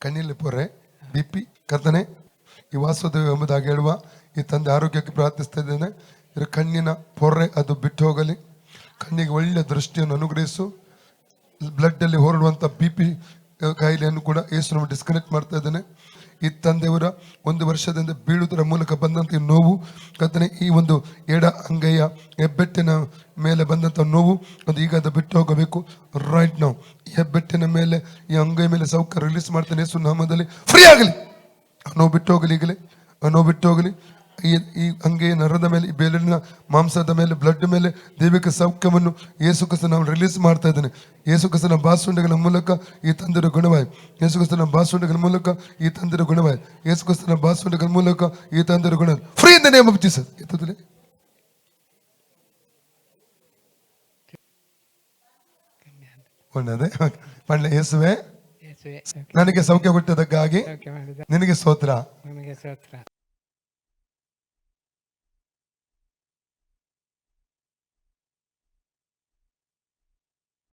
ಕಣ್ಣಿನಲ್ಲಿ ಪೊರೆ, BP, ಕರ್ತನೆ ಈ ವಾಸುದೇವ ಎಂಬುದಾಗಿ ಹೇಳುವ ಈ ತಂದೆ ಆರೋಗ್ಯಕ್ಕೆ ಪ್ರಾರ್ಥಿಸ್ತಾ ಇದ್ದೇನೆ. ಇದರ ಕಣ್ಣಿನ ಪೊರೆ ಅದು ಬಿಟ್ಟು ಹೋಗಲಿ, ಕಣ್ಣಿಗೆ ಒಳ್ಳೆಯ ದೃಷ್ಟಿಯನ್ನು ಅನುಗ್ರಹಿಸು. ಬ್ಲಡ್ ಅಲ್ಲಿ ಹೊರಡುವಂತ BP ಕಾಯಿಲೆಯನ್ನು ಕೂಡ ಯೇಸುವನ್ನು ಡಿಸ್ಕನೆಕ್ಟ್ ಮಾಡ್ತಾ ಇದ್ದೇನೆ. ಈ ತಂದೆಯವರ 1 ವರ್ಷದಿಂದ ಬೀಳುವುದರ ಮೂಲಕ ಬಂದಂತ ನೋವು ಕರ್ತನೆ, ಈ ಒಂದು ಎಡ ಅಂಗೈಯ ಹೆಬ್ಬೆಟ್ಟಿನ ಮೇಲೆ ಬಂದಂತ ನೋವು ಅದು ಈಗ ಅದು ಬಿಟ್ಟು ಹೋಗಬೇಕು. ರೈಟ್ ನಾವು ಹೆಬ್ಬೆಟ್ಟಿನ ಮೇಲೆ ಈ ಅಂಗೈ ಮೇಲೆ ಸೌಖ್ಯ ರಿಲೀಸ್ ಮಾಡ್ತೇನೆ ಯೇಸು ನಾಮದಲ್ಲಿ. ಫ್ರೀ ಆಗಲಿ, ನೋವು ಬಿಟ್ಟು ಹೋಗಲಿ, ಈಗಲೇ ನೋವು ಬಿಟ್ಟು ಹೋಗಲಿ. ಈ ಅಂಗೈಯ ನರದ ಮೇಲೆ, ಈ ಬೇಲಿನ ಮಾಂಸದ ಮೇಲೆ, ಬ್ಲಡ್ ಮೇಲೆ ದೈವಿಕ ಸೌಖ್ಯವನ್ನು ಯೇಸು ಕ್ರಿಸ್ತನ ನಾವು ರಿಲೀಸ್ ಮಾಡ್ತಾ ಇದ್ದೇನೆ. ಯೇಸು ಕ್ರಿಸ್ತನ ಬಾಸುಂಡೆಗಳ ಮೂಲಕ ಈ ತಂದೆಯ ಗುಣವಾಯಿ, ಯೇಸು ಕ್ರಿಸ್ತನ ಬಾಸುಂಡೆಗಳ ಮೂಲಕ ಈ ತಂದೆಯ ಗುಣವಾಯಿ, ಯೇಸು ಕ್ರಿಸ್ತನ ಬಾಸುಂಡೆಗಳ ಮೂಲಕ ಈ ತಂದೆಯ ಗುಣ. Free in the name of Jesus. ಎತ್ತುತ್ತಲೇ ಒಳ್ಳೆಯದೇ ಪಂಡೆ ಯೇಸುವೆ, ನನಗೆ ಸೌಖ್ಯ ಕೊಟ್ಟದಕ್ಕಾಗಿ ನಿನಗೆ ಸ್ತೋತ್ರ.